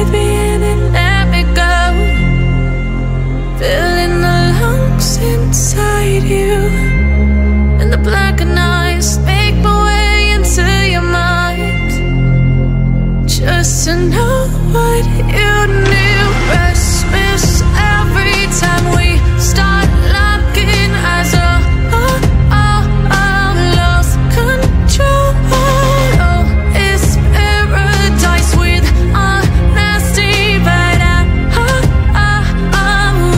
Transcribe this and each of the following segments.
breathe me in and let me go. Filling the lungs inside you, and the blackened eyes make my way into your mind. Just to know what you knew. Restless every time we start locking eyes. Lost control. Oh, it's paradise with honesty, but I'm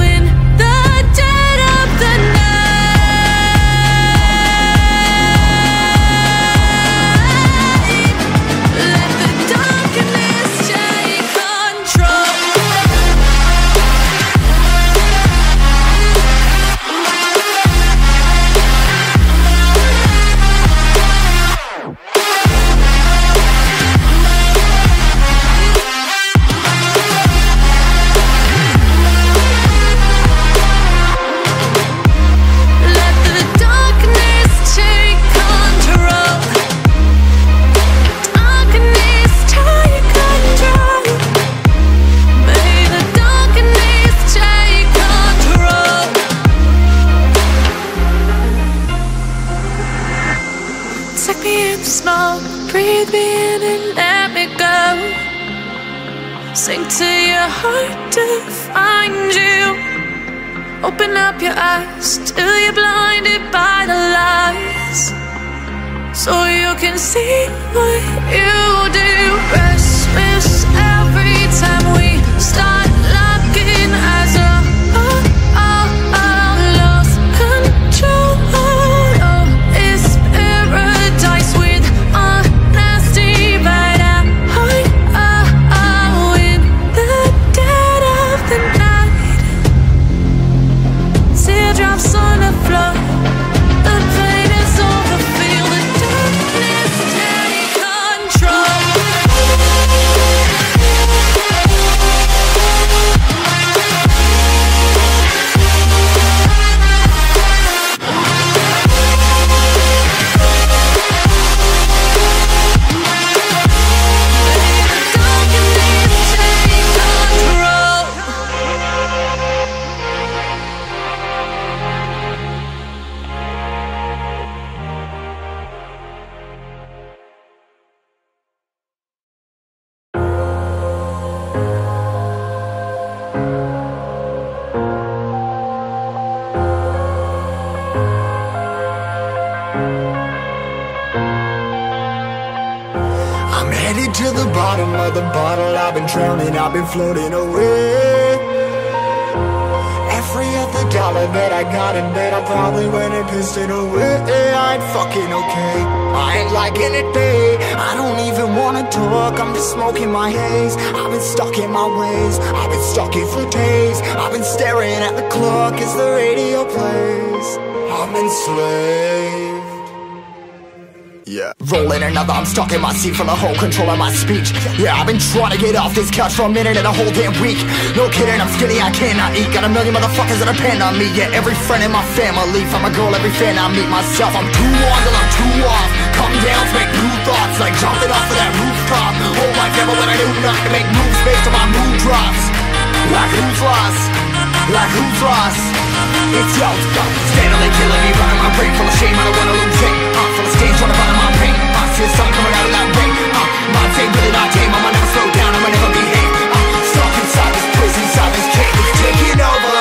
in the dead of the night. Let the darkness take control. Let the darkness take control. Darkness take control. May the darkness take control. Take me in the smoke, breathe me in and let me go. Sink to your heart to find you. Open up your eyes till you're blinded by the lies, so you can see what you do. Restless every time we start locking eyes. Lost control. Oh, it's paradise with honesty, but I'm in the dead of the night. Teardrops on the floor. The pain is over. Feel the darkness take control. I'm headed to the bottom of the bottle. I've been drowning, I've been floating away. Every other dollar that I got in bed, I probably went and pissed it away. I ain't fucking okay, I ain't liking it, babe. I don't even wanna talk, I'm just smoking my haze. I've been stuck in my ways, I've been stuck in for days. I've been staring at the clock as the radio plays. I'm enslaved. Yeah, rolling another, I'm stuck in my seat for the whole control of my speech. Yeah, I've been trying to get off this couch for a minute and a whole damn week. No kidding, I'm skinny, I cannot eat. Got a million motherfuckers that depend on me. Yeah, every friend in my family, from a girl, every fan I meet myself. I'm too on till I'm too off. Come down to make new thoughts, like jumping off of that rooftop. Whole life never when I do nothing to make moves based on my mood drops. Like who's lost? Like who's lost? It's yo, steadily killing me, running my brain full of shame. I don't wanna lose it. Full of stage, trying to find my pain. I see the sun coming out of that rain. My day really not tame. I'ma never slow down, I'ma never behave. Stuck inside this prison, inside this cage, it's taking over.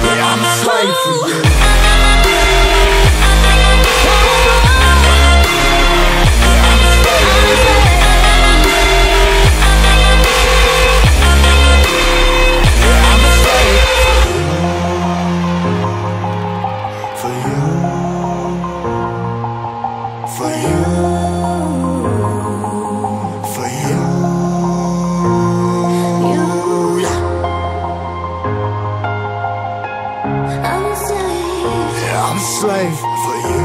Yeah, I'm a slave for you. I'm a slave for you.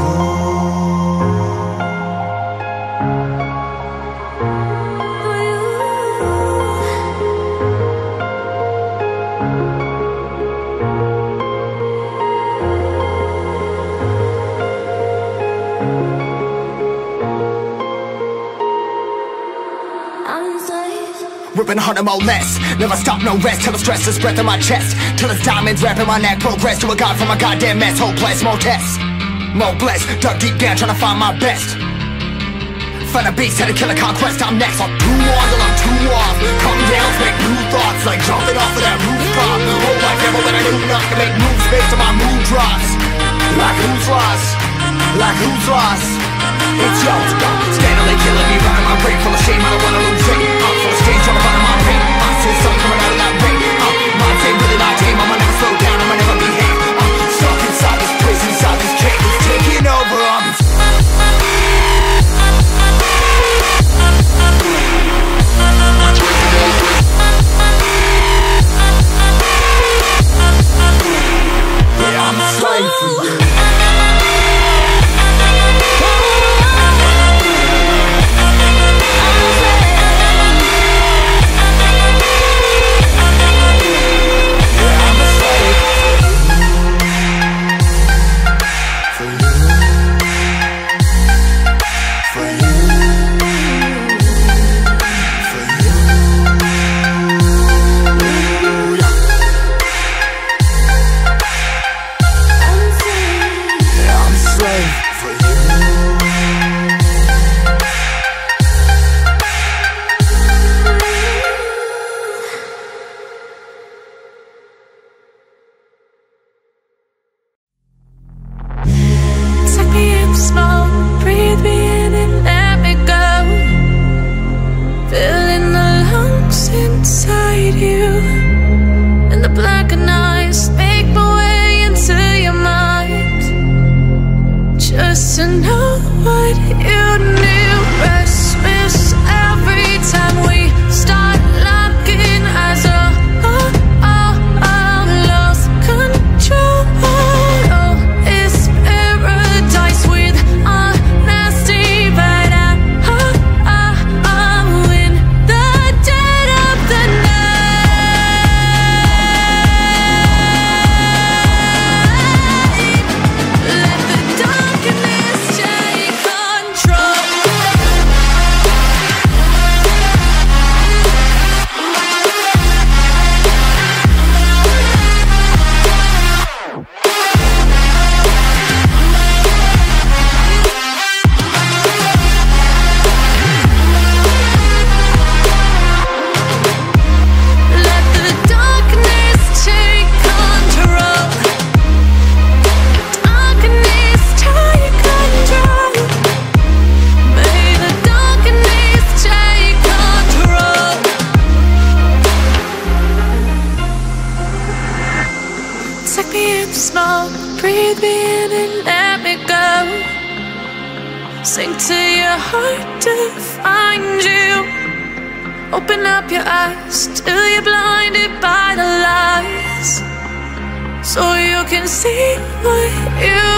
been 100 more less. Never stop, no rest, till the stress is breath in my chest, till it's diamonds wrapping my neck. Progress to a god from a goddamn mess. Hopeless, more tests, more blessed. Dug deep down trying to find my best. Find a beast, had to kill a conquest. I'm next. I'm too on till I'm too off. Come down, make new thoughts, like jumping off of that rooftop. Whole life never when I knew not to make moves based on my mood drops. Like who's lost? Like who's lost? It's yours, steadily killing me, running my brain full of shame. I don't wanna lose it. I'm full of stage, trying to run my pain. I see something coming out of that rain. My team, really my team. I'ma never slow down, I'ma never behave. I'm stuck inside this prison, inside this cage. It's taking over on me. Yeah, I'm a slave for you. So you can see what you